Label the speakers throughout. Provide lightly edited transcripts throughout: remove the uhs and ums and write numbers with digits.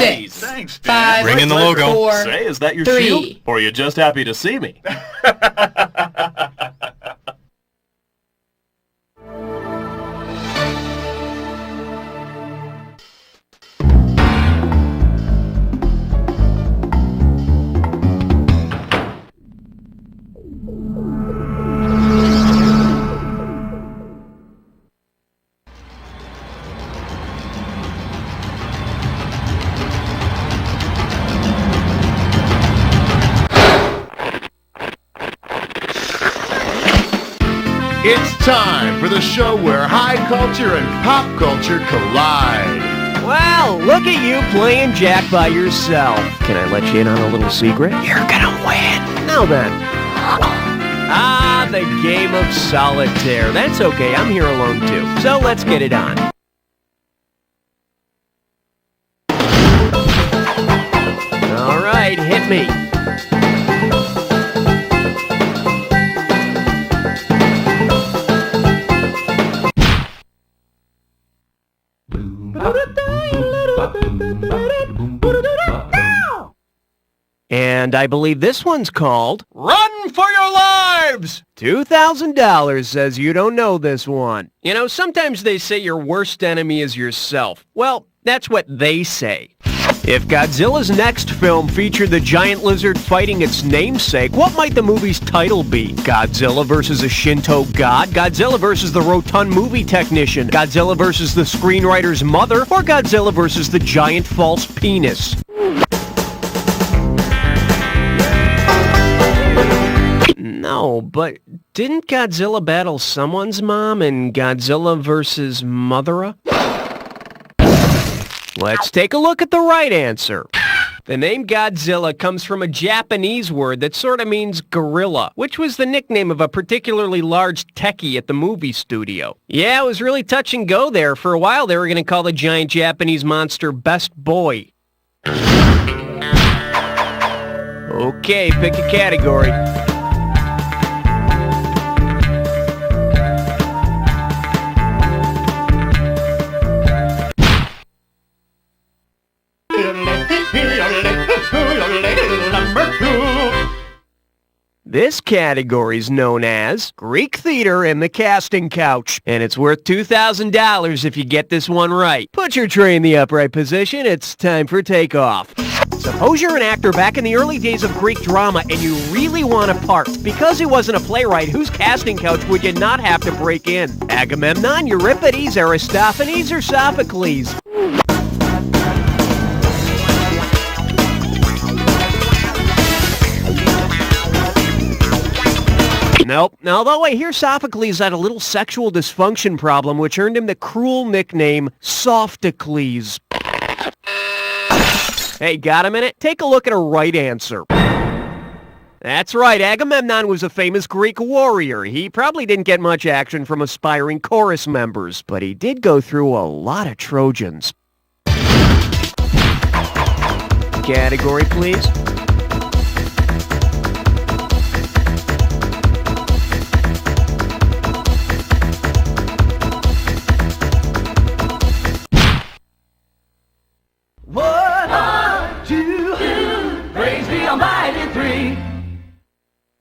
Speaker 1: 6,
Speaker 2: Thanks, Dad.
Speaker 1: 5,
Speaker 3: Bring in the logo.
Speaker 1: 4,
Speaker 2: Say, is that your
Speaker 1: 3.
Speaker 2: shield? Or are you just happy to see me?
Speaker 4: It's time for the show where high culture and pop culture collide.
Speaker 5: Well, look at you playing Jack by yourself. Can I let you in on a little secret? You're gonna win. Now then. Ah, the game of solitaire. That's okay, I'm here alone too. So let's get it on. All right, hit me. And I believe this one's called Run for Your Lives! $2,000 says you don't know this one. You know, sometimes they say your worst enemy is yourself. Well, that's what they say. If Godzilla's next film featured the giant lizard fighting its namesake, what might the movie's title be? Godzilla versus a Shinto god? Godzilla versus the rotund movie technician? Godzilla versus the screenwriter's mother? Or Godzilla versus the giant false penis? No, but didn't Godzilla battle someone's mom in Godzilla vs. Mothra? Let's take a look at the right answer. The name Godzilla comes from a Japanese word that sort of means gorilla, which was the nickname of a particularly large techie at the movie studio. Yeah, it was really touch and go there. For a while, they were going to call the giant Japanese monster Best Boy. Okay, pick a category. This category is known as Greek Theater and the Casting Couch, and it's worth $2,000 if you get this one right. Put your tray in the upright position. It's time for takeoff. Suppose you're an actor back in the early days of Greek drama and you really want a part. Because he wasn't a playwright, whose casting couch would you not have to break in? Agamemnon, Euripides, Aristophanes, or Sophocles? Nope. Although I hear Sophocles had a little sexual dysfunction problem, which earned him the cruel nickname Softocles. Hey, got a minute? Take a look at a right answer. That's right, Agamemnon was a famous Greek warrior. He probably didn't get much action from aspiring chorus members, but he did go through a lot of Trojans. Category, please.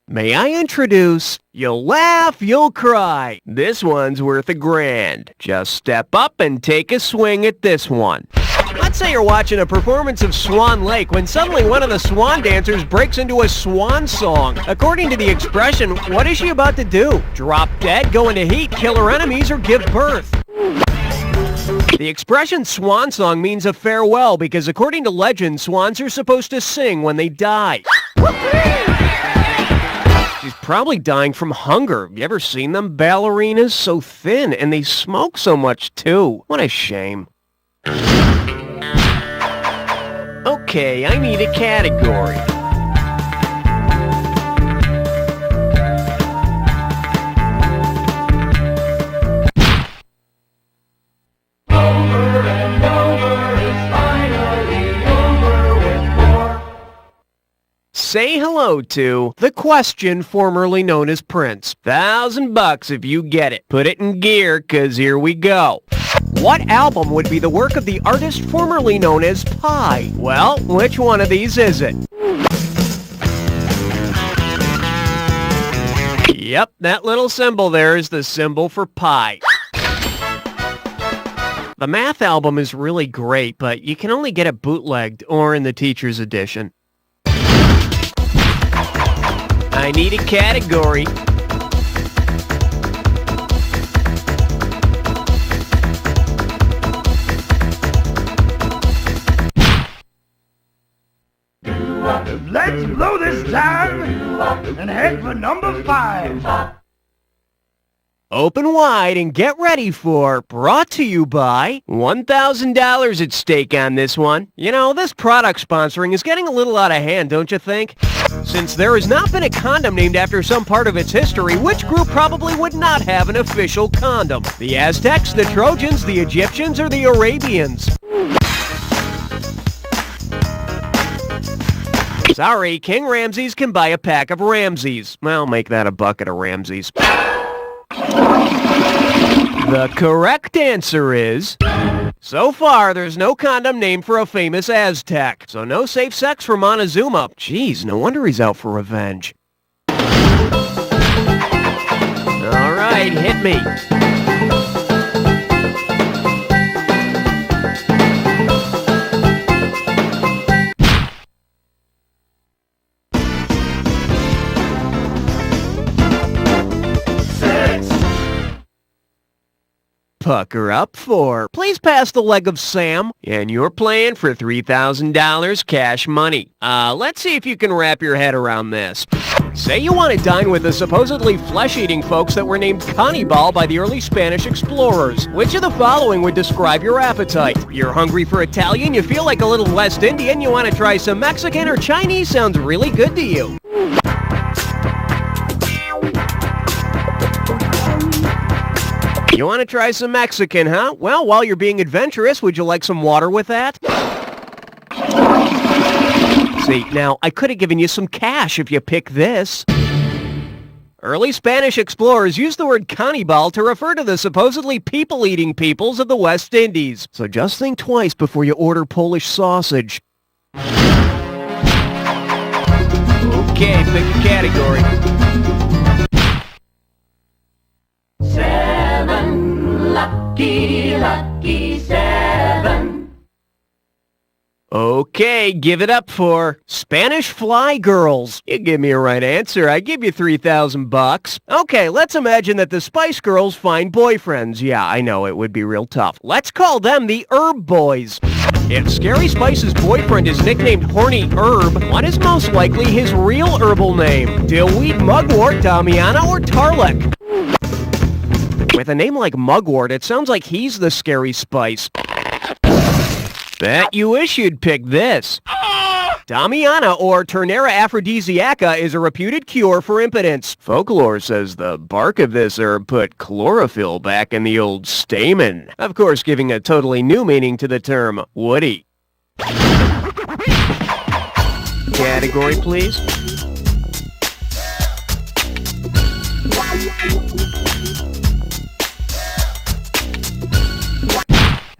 Speaker 5: May I introduce You'll Laugh, You'll Cry. This one's worth $1,000. Just step up and take a swing at this one. Let's say you're watching a performance of Swan Lake when suddenly one of the swan dancers breaks into a swan song. According to the expression, what is she about to do? Drop dead, go into heat, kill her enemies, or give birth? The expression swan song means a farewell because according to legend, swans are supposed to sing when they die. She's probably dying from hunger. You ever seen them ballerinas? So thin, and they smoke so much, too. What a shame. Okay, I need a category. Over and over, it's finally over with more. Say hello to the Question, formerly known as Prince. $1,000 if you get it. Put it in gear, 'cause here we go. What album would be the work of the artist formerly known as Pi? Well, which one of these is it? Yep, that little symbol there is the symbol for pi. The math album is really great, but you can only get it bootlegged or in the teacher's edition. I need a category.
Speaker 1: Let's blow this time and head for number 5.
Speaker 5: Open wide and get ready for, brought to you by, $1,000 at stake on this one. You know, this product sponsoring is getting a little out of hand, don't you think? Since there has not been a condom named after some part of its history, which group probably would not have an official condom? The Aztecs, the Trojans, the Egyptians, or the Arabians? Sorry, King Ramses can buy a pack of Ramses. I'll make that a bucket of Ramses. The correct answer is... So far, there's no condom named for a famous Aztec. So no safe sex for Montezuma. Jeez, no wonder he's out for revenge. All right, hit me. Pucker up for, please pass the leg of Sam, and you're playing for $3,000 cash money. Let's see if you can wrap your head around this. Say you want to dine with the supposedly flesh-eating folks that were named cannibal by the early Spanish explorers. Which of the following would describe your appetite? You're hungry for Italian, you feel like a little West Indian, you want to try some Mexican, or Chinese sounds really good to you. You want to try some Mexican, huh? Well, while you're being adventurous, would you like some water with that? See, now, I could have given you some cash if you picked this. Early Spanish explorers used the word cannibal to refer to the supposedly people-eating peoples of the West Indies. So just think twice before you order Polish sausage. Okay, pick a category.
Speaker 1: 7, lucky, lucky 7.
Speaker 5: Okay, give it up for Spanish fly girls. You give me a right answer, I give you $3,000. Okay, let's imagine that the Spice Girls find boyfriends. Yeah, I know, it would be real tough. Let's call them the Herb Boys. If Scary Spice's boyfriend is nicknamed Horny Herb, what is most likely his real herbal name? Dillweed, Mugwort, Damiana, or Tarlic? With a name like Mugwort, it sounds like he's the Scary Spice. Bet you wish you'd pick this. Damiana, or Turnera aphrodisiaca, is a reputed cure for impotence. Folklore says the bark of this herb put chlorophyll back in the old stamen. Of course, giving a totally new meaning to the term woody. Category, please.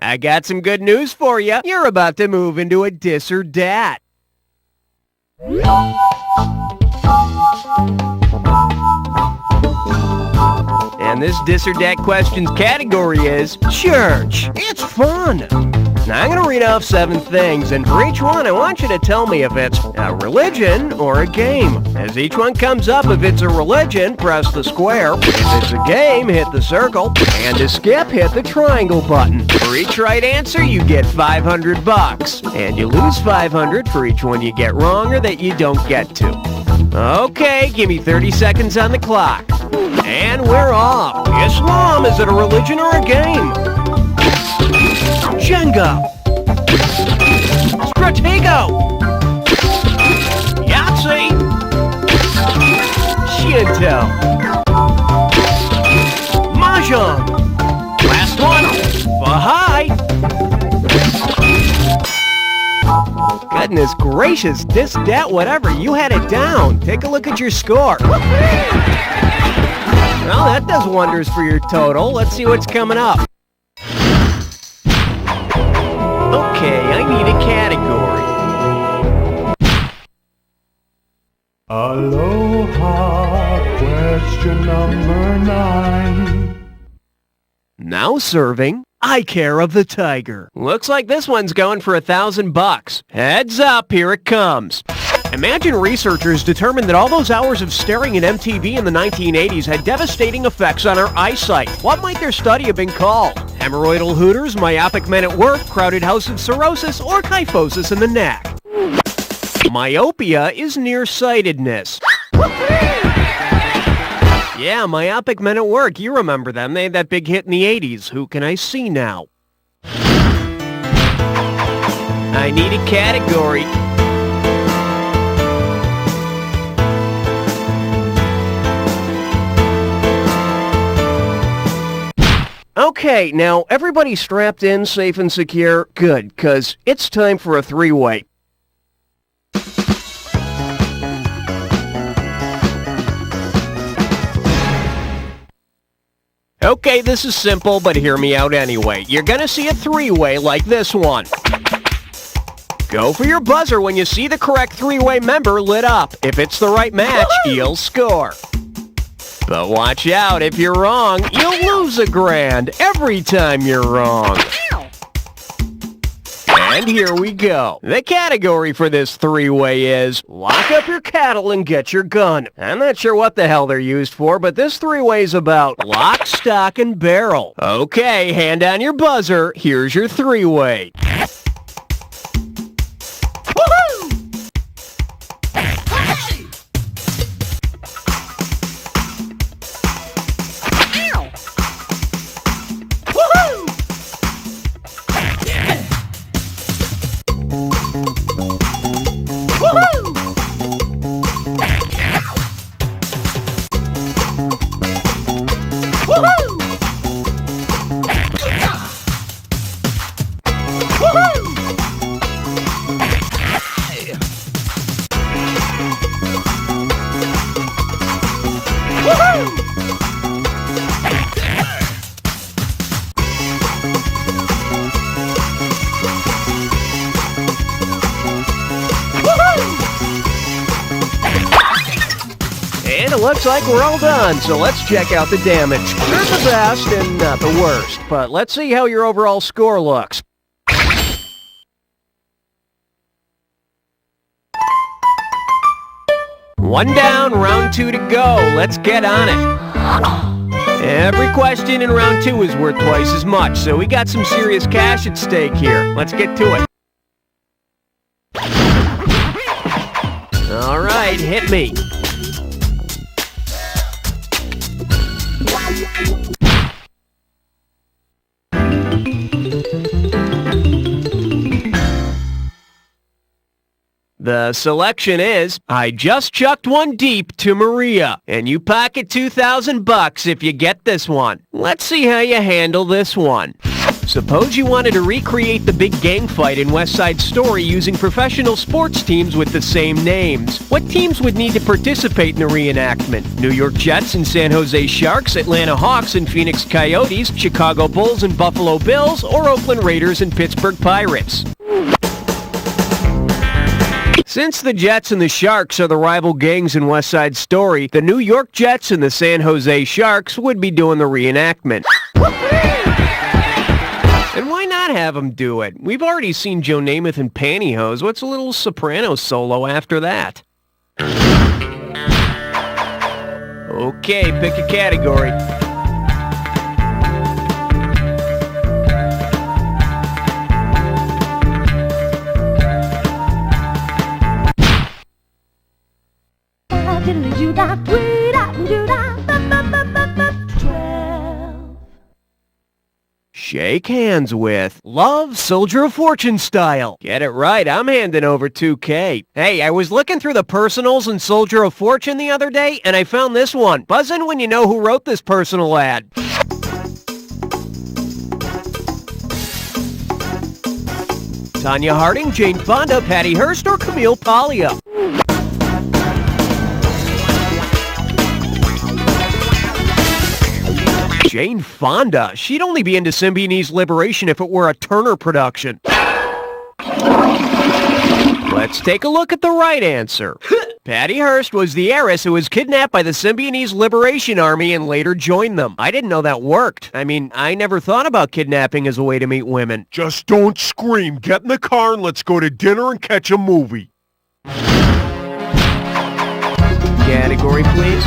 Speaker 5: I got some good news for you. You're about to move into a dis or dat. And this dis or dat questions category is church. It's fun. Now I'm going to read off 7 things, and for each one I want you to tell me if it's a religion or a game. As each one comes up, if it's a religion, press the square. If it's a game, hit the circle. And to skip, hit the triangle button. For each right answer, you get $500. And you lose $500 for each one you get wrong or that you don't get to. Okay, give me 30 seconds on the clock. And we're off. Islam, is it a religion or a game? Jenga, Stratego, Yahtzee, Shinto, Mahjong, last one, Baha'i. Goodness gracious, this, that, whatever, you had it down. Take a look at your score. Well, that does wonders for your total. Let's see what's coming up.
Speaker 1: Aloha, question number 9.
Speaker 5: Now serving Eye Care of the Tiger. Looks like this one's going for $1,000. Heads up, here it comes. Imagine researchers determined that all those hours of staring at MTV in the 1980s had devastating effects on our eyesight. What might their study have been called? Hemorrhoidal hooters, myopic men at work, crowded house of cirrhosis, or kyphosis in the neck? Myopia is nearsightedness. Yeah, myopic men at work. You remember them. They had that big hit in the 80s. Who can I see now? I need a category. Okay, now everybody strapped in, safe and secure? Good, 'cause it's time for a three-way. Okay, this is simple, but hear me out anyway. You're gonna see a three-way like this one. Go for your buzzer when you see the correct three-way member lit up. If it's the right match, you'll score. But watch out, if you're wrong, you'll lose $1,000 every time you're wrong. And here we go. The category for this three-way is lock up your cattle and get your gun. I'm not sure what the hell they're used for, but this three-way's about lock, stock, and barrel. Okay, hand down your buzzer. Here's your three-way. And it looks like we're all done, so let's check out the damage. You're the best and not the worst, but let's see how your overall score looks. One down, round 2 to go. Let's get on it. Every question in round 2 is worth twice as much, so we got some serious cash at stake here. Let's get to it. All right, hit me. The selection is, I just chucked one deep to Maria, and you pocket $2,000 if you get this one. Let's see how you handle this one. Suppose you wanted to recreate the big gang fight in West Side Story using professional sports teams with the same names. What teams would need to participate in the reenactment? New York Jets and San Jose Sharks, Atlanta Hawks and Phoenix Coyotes, Chicago Bulls and Buffalo Bills, or Oakland Raiders and Pittsburgh Pirates? Since the Jets and the Sharks are the rival gangs in West Side Story, the New York Jets and the San Jose Sharks would be doing the reenactment. And why not have them do it? We've already seen Joe Namath in pantyhose. What's a little soprano solo after that? Okay, pick a category. Shake hands with Love, Soldier of Fortune style. Get it right, I'm handing over $2K. Hey, I was looking through the personals in Soldier of Fortune the other day, and I found this one. Buzz in when you know who wrote this personal ad. Tanya Harding, Jane Fonda, Patty Hearst, or Camille Paglia? Jane Fonda. She'd only be into Symbionese Liberation if it were a Turner production. Let's take a look at the right answer. Patty Hearst was the heiress who was kidnapped by the Symbionese Liberation Army and later joined them. I didn't know that worked. I mean, I never thought about kidnapping as a way to meet women.
Speaker 4: Just don't scream. Get in the car and let's go to dinner and catch a movie.
Speaker 5: Category, please.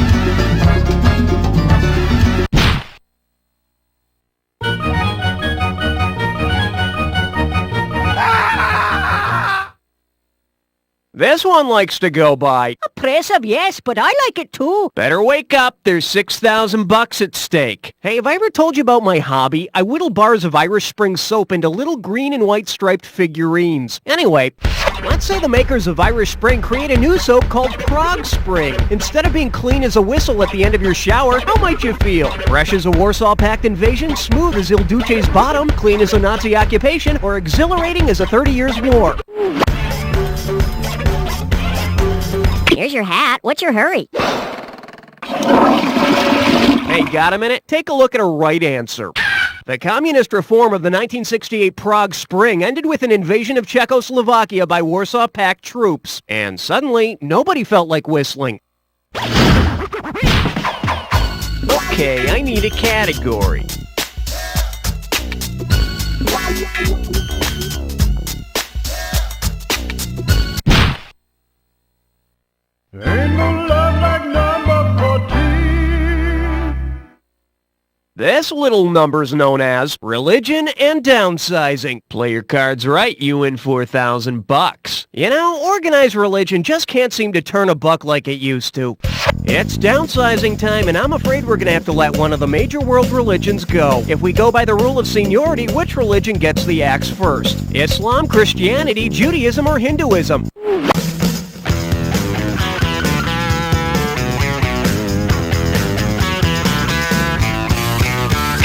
Speaker 5: This one likes to go by.
Speaker 3: Impressive, yes, but I like it too.
Speaker 5: Better wake up, there's $6,000 at stake. Hey, have I ever told you about my hobby? I whittle bars of Irish Spring soap into little green and white striped figurines. Anyway, let's say the makers of Irish Spring create a new soap called Prague Spring. Instead of being clean as a whistle at the end of your shower, how might you feel? Fresh as a Warsaw Pact invasion, smooth as Il Duce's bottom, clean as a Nazi occupation, or exhilarating as a 30 Years' War?
Speaker 3: Here's your hat. What's your hurry?
Speaker 5: Hey, got a minute? Take a look at a right answer. The communist reform of the 1968 Prague Spring ended with an invasion of Czechoslovakia by Warsaw Pact troops. And suddenly, nobody felt like whistling. Okay, I need a category.
Speaker 1: Ain't no love like number 14.
Speaker 5: This little number's known as religion and downsizing. Play your cards right, you win $4,000. You know, organized religion just can't seem to turn a buck like it used to. It's downsizing time, and I'm afraid we're going to have to let one of the major world religions go. If we go by the rule of seniority, which religion gets the axe first? Islam, Christianity, Judaism, or Hinduism?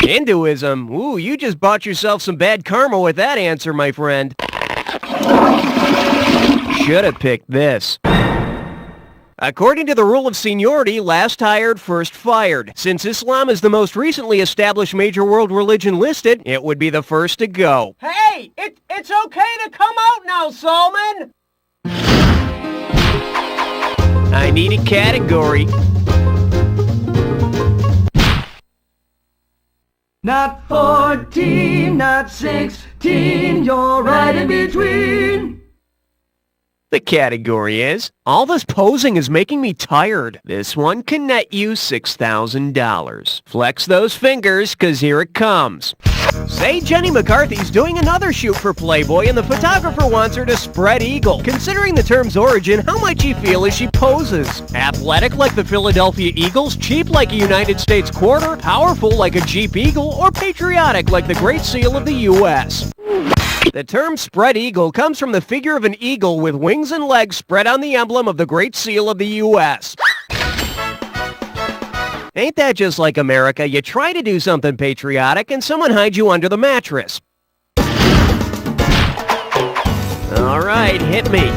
Speaker 5: Hinduism? Ooh, you just bought yourself some bad karma with that answer, my friend. Should have picked this. According to the rule of seniority, last hired, first fired. Since Islam is the most recently established major world religion listed, it would be the first to go. Hey, it's okay to come out now, Solomon! I need a category.
Speaker 1: Not 14, not 16, you're right in between.
Speaker 5: The category is, all this posing is making me tired. This one can net you $6,000. Flex those fingers, 'cause here it comes. Say Jenny McCarthy's doing another shoot for Playboy and the photographer wants her to spread eagle. Considering the term's origin, how might she feel as she poses? Athletic like the Philadelphia Eagles, cheap like a United States quarter, powerful like a Jeep Eagle, or patriotic like the Great Seal of the U.S.? The term spread eagle comes from the figure of an eagle with wings and legs spread on the emblem of the Great Seal of the U.S. Ain't that just like America? You try to do something patriotic and someone hides you under the mattress. All right, hit me.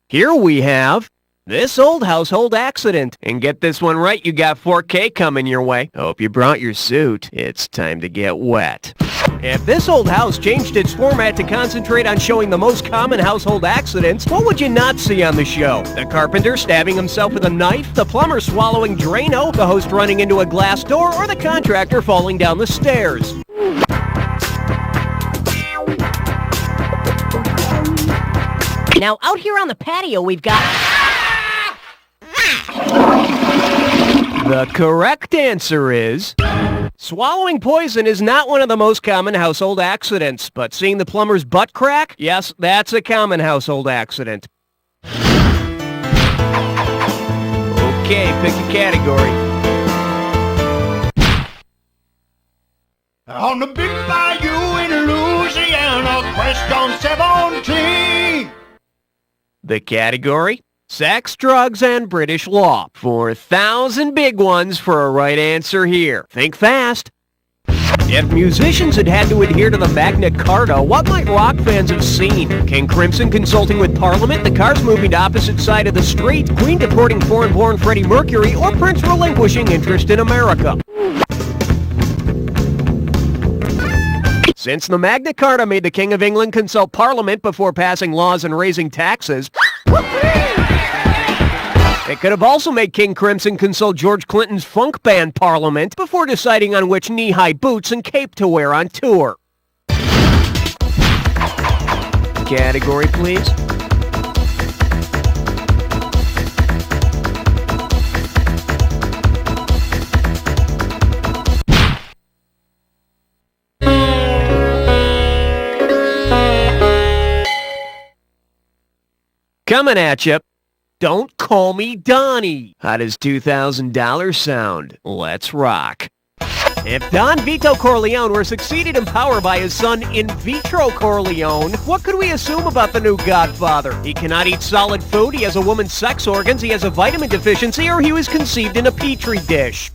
Speaker 5: Here we have this old household accident. And get this one right, you got 4K coming your way. Hope you brought your suit. It's time to get wet. If this old house changed its format to concentrate on showing the most common household accidents, what would you not see on the show? The carpenter stabbing himself with a knife, the plumber swallowing Drano, the host running into a glass door, or the contractor falling down the stairs?
Speaker 3: Now, out here on the patio, we've got...
Speaker 5: The correct answer is... swallowing poison is not one of the most common household accidents, but seeing the plumber's butt crack? Yes, that's a common household accident. Okay, pick a category.
Speaker 1: On the big bayou in Louisiana, quest on 17.
Speaker 5: The category? Sex, drugs, and British law. 4,000 big ones for a right answer here. Think fast. If musicians had had to adhere to the Magna Carta, what might rock fans have seen? King Crimson consulting with Parliament, the Cars moving to opposite side of the street, Queen deporting foreign-born Freddie Mercury, or Prince relinquishing interest in America? Since the Magna Carta made the King of England consult Parliament before passing laws and raising taxes, it could have also made King Crimson consult George Clinton's funk band Parliament before deciding on which knee-high boots and cape to wear on tour. Category, please. Coming at you. Don't call me Donnie. How does $2,000 sound? Let's rock. If Don Vito Corleone were succeeded in power by his son In Vitro Corleone, what could we assume about the new Godfather? He cannot eat solid food, he has a woman's sex organs, he has a vitamin deficiency, or he was conceived in a petri dish.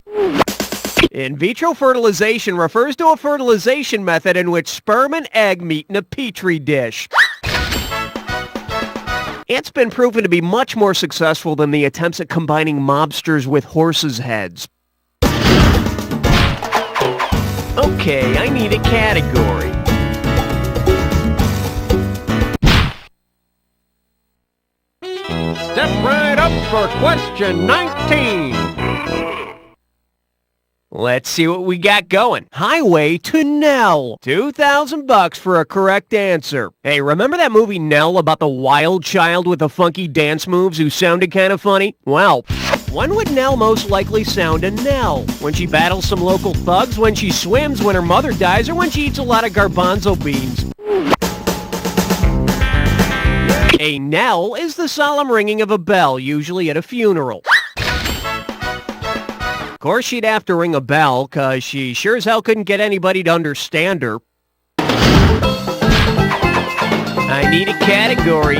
Speaker 5: In vitro fertilization refers to a fertilization method in which sperm and egg meet in a petri dish. It's been proven to be much more successful than the attempts at combining mobsters with horses' heads. Okay, I need a category. Step right up for question 19. Let's see what we got going. Highway to Nell. $2,000 for a correct answer. Hey, remember that movie Nell about the wild child with the funky dance moves who sounded kind of funny? Well, when would Nell most likely sound a Nell? When she battles some local thugs, when she swims, when her mother dies, or when she eats a lot of garbanzo beans? A knell is the solemn ringing of a bell, usually at a funeral. Of course, she'd have to ring a bell, because she sure as hell couldn't get anybody to understand her. I need a category.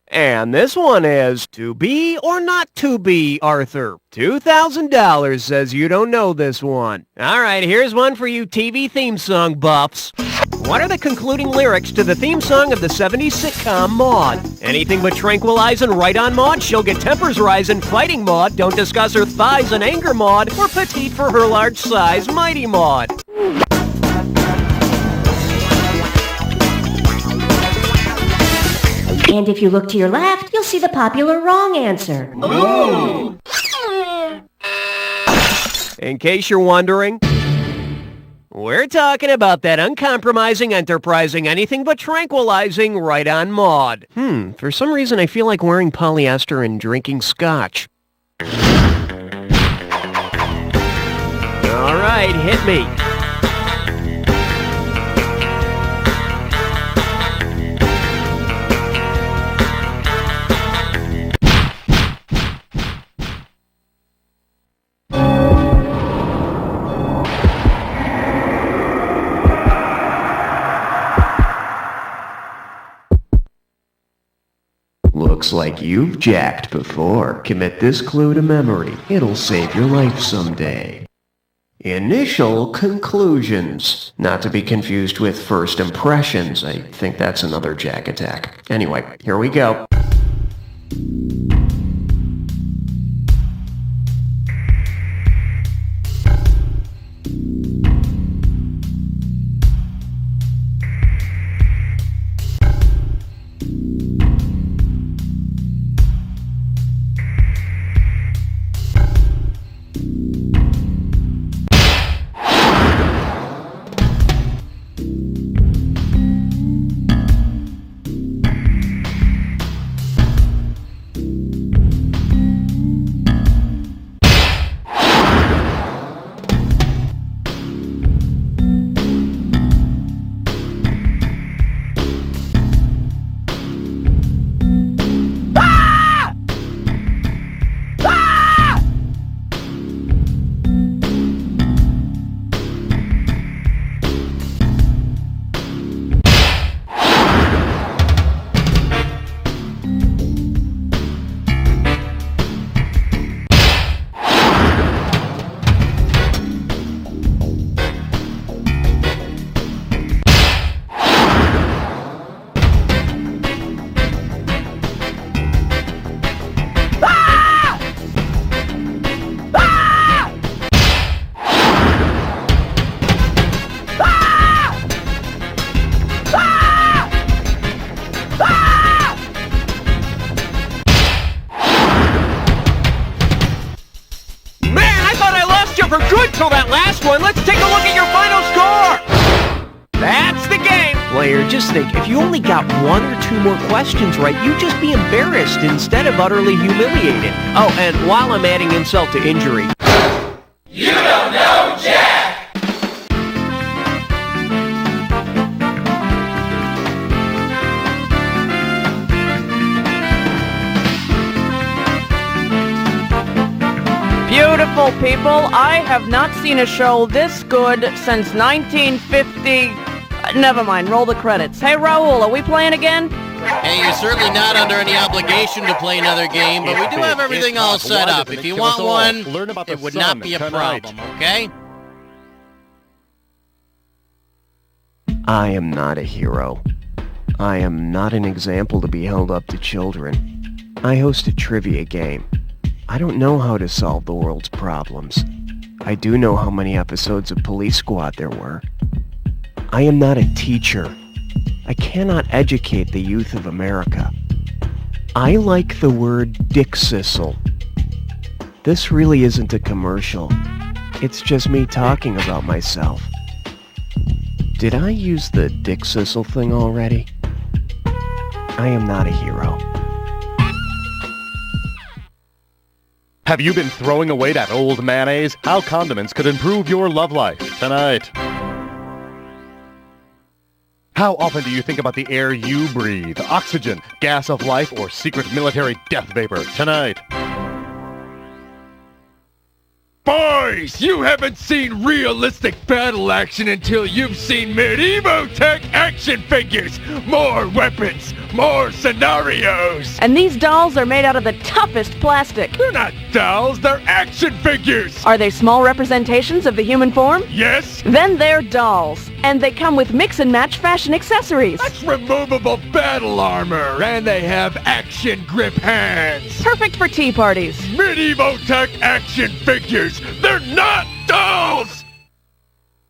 Speaker 5: And this one is to be or not to be, Arthur. $2,000 says you don't know this one. All right, here's one for you TV theme song buffs. What are the concluding lyrics to the theme song of the 70s sitcom Maude? Anything but tranquilize and right on Maude, she'll get tempers rising, fighting Maude, don't discuss her thighs and anger Maude, or petite for her large size, mighty Maude.
Speaker 6: And if you look to your left, you'll see the popular wrong answer.
Speaker 5: Ooh. In case you're wondering, we're talking about that uncompromising, enterprising, anything but tranquilizing right on Maude. For some reason I feel like wearing polyester and drinking scotch. All right, hit me. Looks like you've jacked before. Commit this clue to memory. It'll save your life someday. Initial conclusions. Not to be confused with first impressions. I think that's another jack attack. Anyway, here we go. for good till that last one. Let's take a look at your final score. That's the game. Player, just think, if you only got one or two more questions right, you'd just be embarrassed instead of utterly humiliated. Oh, and while I'm adding insult to injury... You don't know Jack!
Speaker 7: Beautiful people, I have not seen a show this good since 1950... Never mind, roll the credits. Hey, Raul, are we playing again?
Speaker 8: Hey, you're certainly not under any obligation to play another game, but we do have everything all set up. If you want one, it would not be a problem, okay?
Speaker 5: I am not a hero. I am not an example to be held up to children. I host a trivia game. I don't know how to solve the world's problems. I do know how many episodes of Police Squad there were. I am not a teacher. I cannot educate the youth of America. I like the word dick-sissle. This really isn't a commercial. It's just me talking about myself. Did I use the dick-sissle thing already? I am not a hero.
Speaker 4: Have you been throwing away that old mayonnaise? How condiments could improve your love life tonight. How often do you think about the air you breathe? Oxygen, gas of life, or secret military death vapor? Tonight.
Speaker 9: Boys, you haven't seen realistic battle action until you've seen medieval tech action figures. More weapons, more scenarios.
Speaker 7: And these dolls are made out of the toughest plastic.
Speaker 9: They're not dolls, they're action figures.
Speaker 7: Are they small representations of the human form?
Speaker 9: Yes.
Speaker 7: Then they're dolls. And they come with mix-and-match fashion accessories.
Speaker 9: That's removable battle armor, and they have action grip hands.
Speaker 7: Perfect for tea parties.
Speaker 9: Medieval tech action figures. They're not dolls!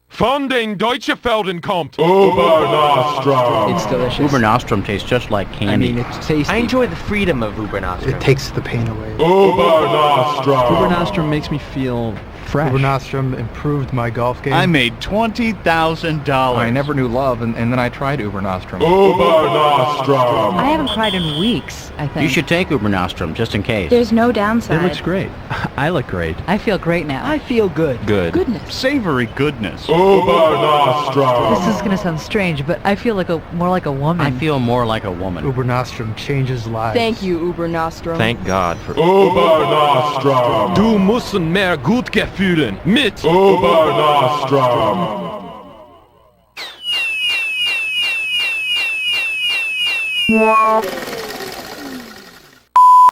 Speaker 10: Von den Deutsche Felden kommt.
Speaker 11: Ubernostrum.
Speaker 12: It's delicious.
Speaker 13: Ubernostrum tastes just like candy.
Speaker 12: I mean, it's tasty.
Speaker 11: I enjoy the freedom of Ubernostrum.
Speaker 12: It takes the pain away.
Speaker 10: Ubernostrum.
Speaker 12: Ubernostrum makes me feel fresh. Ubernostrum improved my golf game.
Speaker 14: I made $20,000.
Speaker 12: I never knew love, and then I tried Ubernostrum.
Speaker 10: Ubernostrum.
Speaker 15: I haven't cried in weeks, I think.
Speaker 13: You should take Ubernostrum, just in case.
Speaker 15: There's no downside.
Speaker 12: It looks great. I look great.
Speaker 15: I feel great now.
Speaker 11: I feel good.
Speaker 12: Good.
Speaker 15: Goodness.
Speaker 14: Savory goodness.
Speaker 10: Ubernostrum.
Speaker 15: This is going to sound strange, but I feel like more like a woman.
Speaker 13: I feel more like a woman.
Speaker 12: Ubernostrum changes lives.
Speaker 7: Thank you, Ubernostrum.
Speaker 5: Thank God for...
Speaker 10: Ubernostrum. Du müssen mehr gut gefühlen. Mit Ubernostrum.